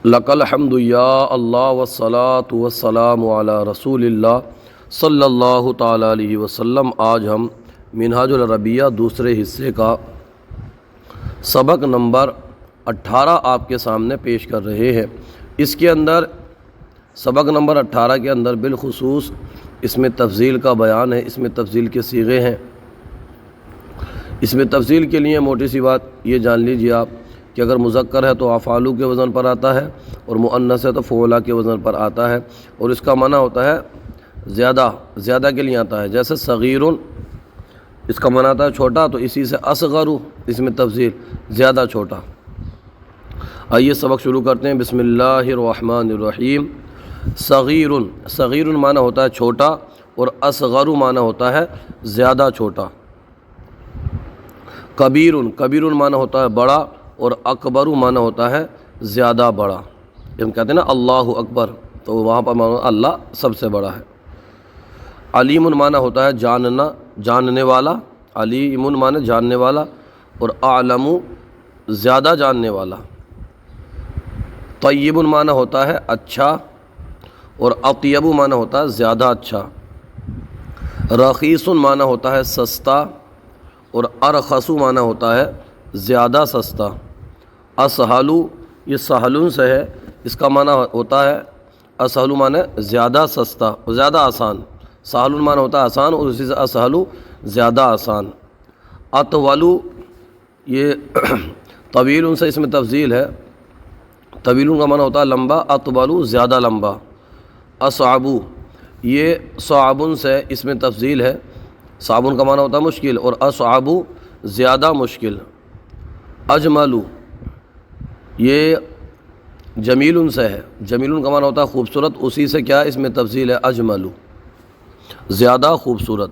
لک الحمد یا اللہ والصلاة والسلام علی رسول اللہ صلی اللہ تعالیٰ علیہ وسلم۔ آج ہم منہاج العربیہ دوسرے حصے کا سبق نمبر 18 آپ کے سامنے پیش کر رہے ہیں۔ اس کے اندر سبق نمبر 18 کے اندر بالخصوص اس میں تفضیل کا بیان ہے، اس میں تفضیل کے صیغے ہیں۔ اس میں تفضیل کے لیے موٹی سی بات یہ جان لیجیے آپ کہ اگر مذکر ہے تو افعالو کے وزن پر آتا ہے اور مؤنث ہے تو فعلا کے وزن پر آتا ہے، اور اس کا معنی ہوتا ہے زیادہ کے لیے آتا ہے۔ جیسے صغیرن اس کا معنی آتا ہے چھوٹا، تو اسی سے اصغرو اس میں تفضیل زیادہ چھوٹا۔ آئیے سبق شروع کرتے ہیں۔ بسم اللہ الرحمن الرحیم۔ صغیرن معنی ہوتا ہے چھوٹا اور اصغرو معنی ہوتا ہے زیادہ چھوٹا۔ کبیرن معنی ہوتا ہے بڑا اور اکبر معنی ہوتا ہے زیادہ بڑا۔ ہم کہتے ہیں نا اللہ اکبر، تو وہاں پر معنی اللہ سب سے بڑا ہے۔ علیم معنی ہوتا ہے جاننے والا، علیم معنی جاننے والا، اور اعلم زیادہ جاننے والا۔ طیب معنی ہوتا ہے اچھا، اور اطیب معنی ہوتا ہے زیادہ اچھا۔ رخیص معنی ہوتا ہے سستا، اور ارخص معنی ہوتا ہے زیادہ سستا۔ اسہلو یہ سہلن سے ہے، اس کا معنی ہوتا ہے اسہلو معنی زیادہ سستا اور زیادہ آسان۔ سہلن معنی ہوتا ہے آسان، اور اسی سے اسہلو زیادہ آسان۔ اطولو یہ طویل سے اس میں تفضیل ہے، طویل کا معنی ہوتا ہے لمبا، اطولو زیادہ لمبا۔ اصعبو یہ صعبن سے اس میں تفضیل ہے، صعبن کا معنی ہوتا ہے مشکل، اور اصعبو زیادہ مشکل۔ اجملو یہ جمیل سے ہے، جمیل کا معنی ہوتا ہے خوبصورت، اسی سے کیا اس میں تفضیل ہے اجملو زیادہ خوبصورت۔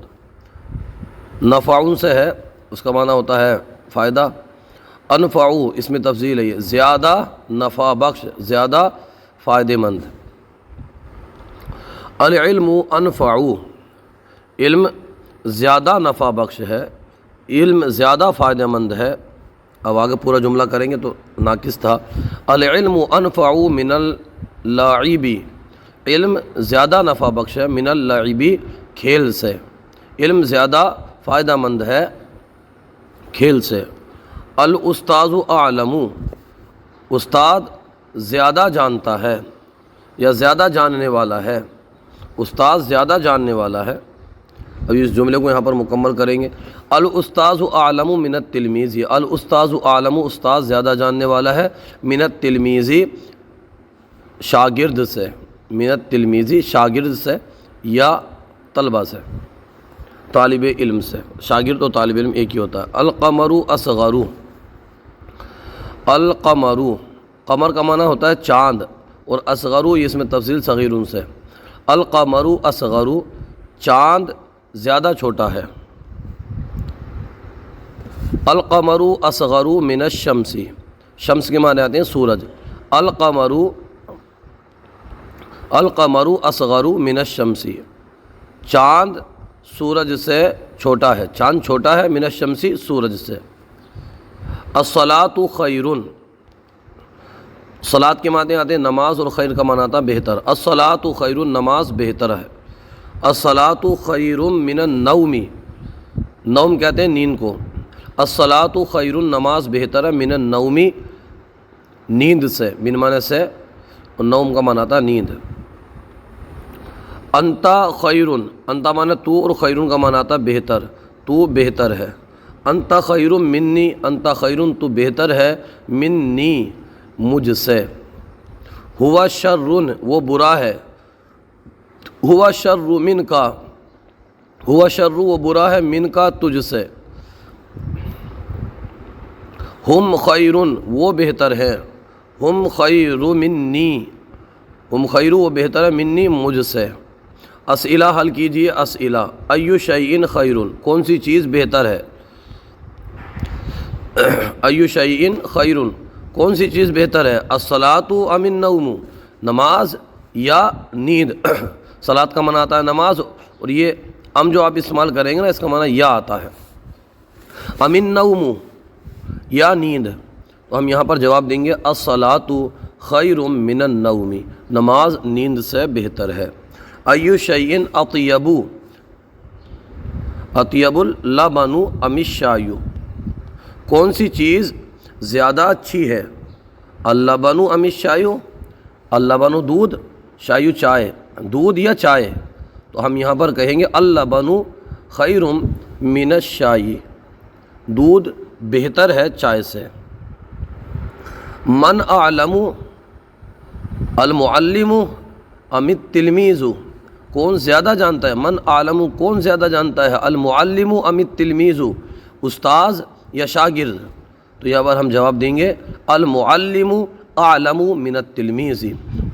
نفعن سے ہے، اس کا معنی ہوتا ہے فائدہ۔ انفعو اس میں تفضیل ہے، یہ زیادہ نفع بخش، زیادہ فائدہ مند۔ العلم انفعو علم زیادہ نفع بخش ہے، علم زیادہ فائدہ مند ہے۔ اب آگے پورا جملہ کریں گے تو ناقص تھا۔ العلم انفع من اللعب، علم زیادہ نفع بخش ہے، من اللعب کھیل سے، علم زیادہ فائدہ مند ہے کھیل سے۔ الاستاذ اعلم استاد زیادہ جانتا ہے یا زیادہ جاننے والا ہے، استاد زیادہ جاننے والا ہے۔ اب اس جملے کو یہاں پر مکمل کریں گے۔ الاستاذ اعلم من التلمیذ، الاستاذ اعلم استاد زیادہ جاننے والا ہے، من التلمیذ شاگرد سے، من التلمیذ شاگرد سے یا طلبہ سے، طالب علم سے۔ شاگرد اور طالب علم ایک ہی ہوتا ہے۔ القمر اصغر، القمر قمر کا معنی ہوتا ہے چاند، اور اصغر یہ اس میں تفصیل صغیر سے۔ القمر اصغر چاند زیادہ چھوٹا ہے۔ القمر اصغر من الشمس، شمس کے معنی آتے ہیں سورج۔ القمر اصغر من الشمس چاند سورج سے چھوٹا ہے، چاند چھوٹا ہے، من الشمس سورج سے۔ الصلاۃ خیر، صلاۃ کے معنی آتے ہیں نماز، اور خیر کا معنی آتا ہے بہتر۔ الصلاۃ خیر نماز بہتر ہے۔ الصلاۃ خیر من النوم، نوم کہتے ہیں نیند کو۔ الصلاۃ خیر نماز بہتر ہے، من النوم نیند سے، من معنی سے، اور نوم کا معنی آتا ہے نیند۔ انت خیر، انت معنی تو، اور خیر کا معنی آتا ہے بہتر، تو بہتر ہے۔ انت خیر منی، انت خیر تو بہتر ہے، منی مجھ سے۔ ہوا شر وہ برا ہے، ہوا شر من کا، ہوا شر وہ برا ہے، من کا تجھ سے۔ ہم خیر وہ بہتر ہے، ہم خیر منی، ہم خیر وہ بہتر ہے، منی مجھ سے۔ اسئلہ حل کیجئے، اسئلہ۔ ایو شیء خیر کون سی چیز بہتر ہے، ایو شیء خیر کون سی چیز بہتر ہے۔ الصلاۃ ام النوم نماز یا نیند، صلاۃ کا معنی آتا ہے نماز، اور یہ ام جو آپ استعمال کریں گے نا اس کا معنی یا آتا ہے۔ ام النوم یا نیند، تو ہم یہاں پر جواب دیں گے الصلاۃ خیر من النوم، نماز نیند سے بہتر ہے۔ ایو شیء اطیب اللبن ام الشای، کون سی چیز زیادہ اچھی ہے؟ اللبن ام الشای، اللبن دودھ، شایو چائے، دودھ یا چائے، تو ہم یہاں پر کہیں گے اللبن خیر من الشای، دودھ بہتر ہے چائے سے۔ من اعلم المعلم ام التلمیذ، کون زیادہ جانتا ہے؟ من اعلم، کون زیادہ جانتا ہے؟ المعلم ام التلمیذ، استاذ یا شاگرد؟ تو یہاں پر ہم جواب دیں گے المعلم اعلم من التلمیذ،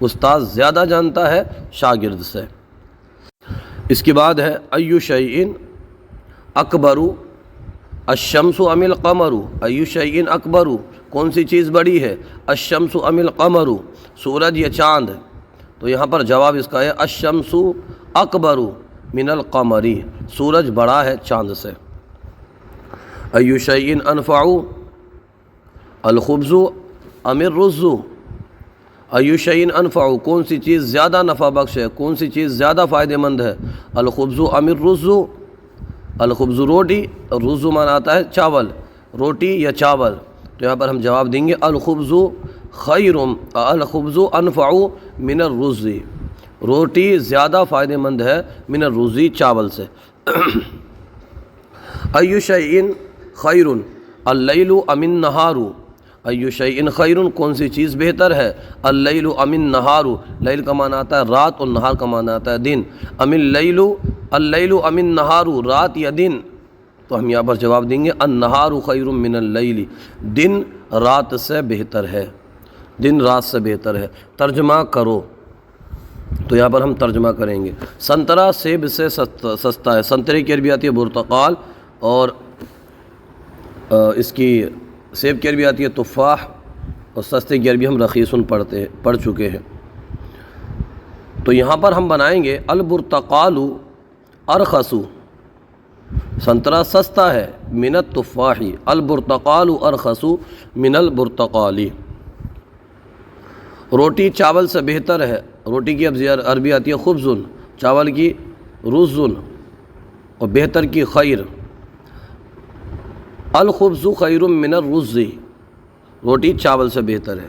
استاذ زیادہ جانتا ہے شاگرد سے۔ اس کے بعد ہے ایو شیء اکبر الشمس ام القمر، ایو شیء اکبر، کون سی چیز بڑی ہے؟ الشمس ام القمر، سورج یا چاند؟ تو یہاں پر جواب اس کا ہے الشمس اکبر من القمر، سورج بڑا ہے چاند سے۔ ایو شیء انفع الخبز ام الرز، ایو شیء انفع، کون سی چیز زیادہ نفع بخش ہے، کون سی چیز زیادہ فائدہ مند ہے؟ الخبز ام الرز، الخبز روٹی، الرز مانا آتا ہے چاول، روٹی یا چاول، تو یہاں پر ہم جواب دیں گے الخبز خیر، الخبز انفع من الرز، روٹی زیادہ فائدہ مند ہے من الرز، چاول سے۔ ایو شیء خیر اللیل ام النہار، ایو شیء خیر، کون سی چیز بہتر ہے؟ اللیل ام النہار، لیل کا معنی آتا ہے رات اور نہار کا معنی آتا ہے دن، ام اللیل، اللیل ام النہار، رات یا دن؟ تو ہم یہاں پر جواب دیں گے النہار خیر من اللیل، دن رات سے بہتر ہے، دن رات سے بہتر ہے۔ ترجمہ کرو، تو یہاں پر ہم ترجمہ کریں گے سنترا سیب سے سستا ہے، سنترے کی عربی آتی ہے برتقال، اور اس کی سیب کی عربی آتی ہے تفاح، اور سستے کی عربی ہم رخیصن پڑھ چکے ہیں۔ تو یہاں پر ہم بنائیں گے البرتقال ارخص، سنترا سستا ہے، من التفاح، البرتقال ارخص من البرتقال۔ روٹی چاول سے بہتر ہے، روٹی کی عربی آتی ہے خبزن، چاول کی رزن، اور بہتر کی خیر۔ الخبز خیر من الرز، روٹی چاول سے بہتر ہے۔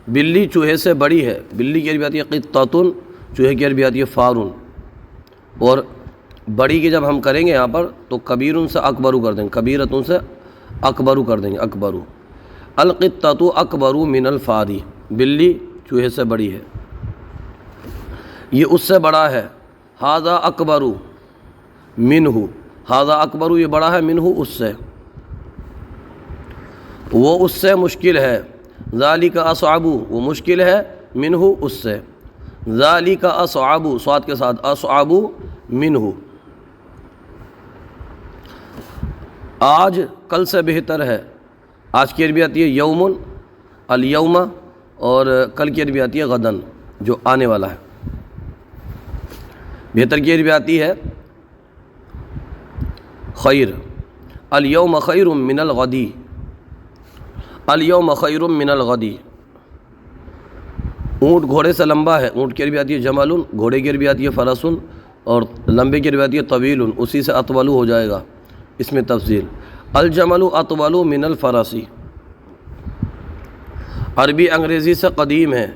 بلی چوہے سے بڑی ہے، بلی کی عربی آتی ہے قطۃ، چوہے کی عربی آتی ہے فارن، اور بڑی کی جب ہم کریں گے یہاں پر تو کبیرن سے اکبرو کر دیں گے، کبیرتن سے اکبرو کر دیں گے، اکبرو۔ القطۃ اکبر من الفاری، بلی چوہے سے بڑی ہے، یہ اس سے بڑا ہے۔ ھذا اکبر منہ، ھذا اکبر، یہ بڑا ہے، منہ، اس سے، وہ اس سے مشکل ہے۔ ذالک اصعب، وہ مشکل ہے، منہ، اس سے۔ ذالک اصعب، صاد کے ساتھ، اصعب منہ، آج کل سے بہتر ہے۔ آج کی عربی آتی ہے یومن، الیوم، اور کل کی عربی آتی ہے غدن، جو آنے والا ہے۔ بہتر کی عربی آتی ہے خیر، الیوم خیر من الغدی، الیوم خیر من الغدی۔ اونٹ گھوڑے سے لمبا ہے، اونٹ کی عربی آتی ہے جمل، گھوڑے کی عربی آتی ہے فرسن، اور لمبے کی عربی آتی ہے طویل، اسی سے اطول ہو جائے گا اس میں تفضیل۔ الجمل اطول من الفرس، عربی انگریزی سے قدیم ہے،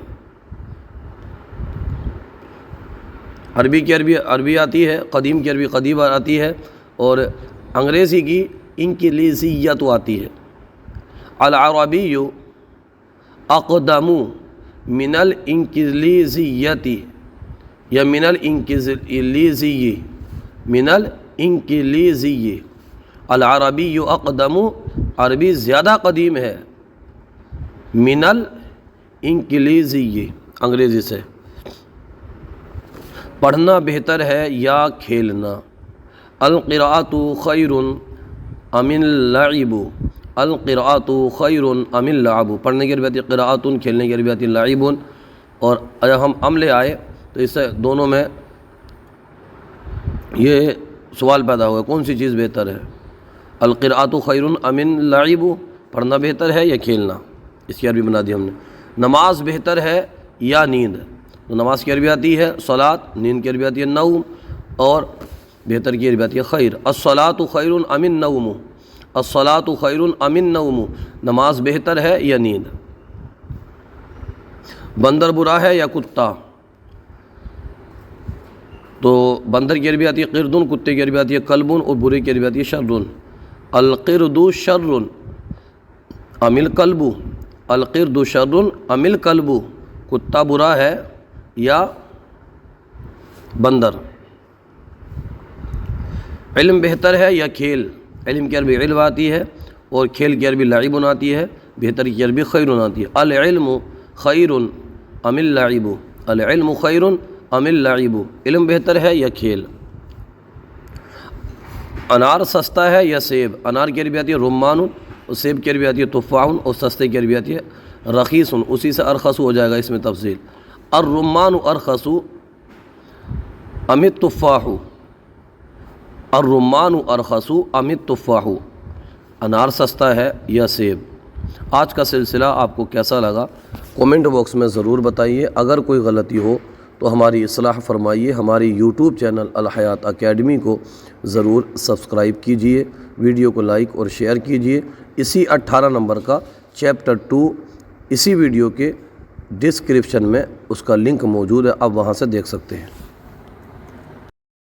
عربی کی عربی آتی ہے، قدیم کی عربی قدیم آتی ہے، اور انگریزی کی انکلیزیت آتی ہے۔ العربی اقدم من الانکلیزیت، یا من الانکلیزی، من الانکلیزی، العربی اقدم، عربی زیادہ قدیم ہے، من الانکلیزی، انگریزی سے۔ پڑھنا بہتر ہے یا کھیلنا؟ القراءۃ خیر ام اللعب، القراءۃ خیر ام اللعب، پڑھنے کی عربی آتی ہے قراءۃ، کھیلنے کی عربی آتی ہے لعب، اور اگر ہم ام لے آئے تو اس سے دونوں میں یہ سوال پیدا ہوگا کون سی چیز بہتر ہے؟ القراءۃ خیر ام اللعب، پڑھنا بہتر ہے یا کھیلنا؟ اس کی عربی بنا دی ہم نے۔ نماز بہتر ہے یا نیند؟ تو نماز کی عربی آتی ہے صلاۃ، نیند کی عربی آتی ہے نوم، اور بہتر کی عربی آتی ہے خیر۔ الصلاۃ خیر ام النوم، الصلاۃ خیر ام النوم، نماز بہتر ہے یا نیند؟ بندر برا ہے یا کتا؟ تو بندر کی عربی آتی ہے قردن، کتے کی عربی آتی ہے کلبن، اور برے کی عربی آتی ہے شرن۔ القرد شر ام الکلب، القرد شر ام الکلب، کتا برا ہے یا بندر؟ علم بہتر ہے یا کھیل؟ علم کی عربی علم آتی ہے، اور کھیل کی عربی لعب آتی ہے، بہتر کی عربی خیر آتی ہے۔ العلم خیر ام اللعب، العلم خیر ام اللعب، علم بہتر ہے یا کھیل؟ انار سستا ہے یا سیب؟ انار کی عربی آتی ہے رمان، اور سیب کی عربی آتی ہے تفاح، اور سستے کی عربی آتی ہے رخیص، اسی سے ارخص ہو جائے گا اس میں تفصیل۔ الرمان ارخص ام التفاح، الرمان ارخص ام التفاح، انار سستا ہے یا سیب؟ آج کا سلسلہ آپ کو کیسا لگا کومنٹ باکس میں ضرور بتائیے۔ اگر کوئی غلطی ہو تو ہماری اصلاح فرمائیے۔ ہماری یوٹیوب چینل الحیات اکیڈمی کو ضرور سبسکرائب کیجئے، ویڈیو کو لائک اور شیئر کیجئے۔ اسی 18 نمبر کا چیپٹر 2 اسی ویڈیو کے ڈسکرپشن میں اس کا لنک موجود ہے، آپ وہاں سے دیکھ سکتے ہیں۔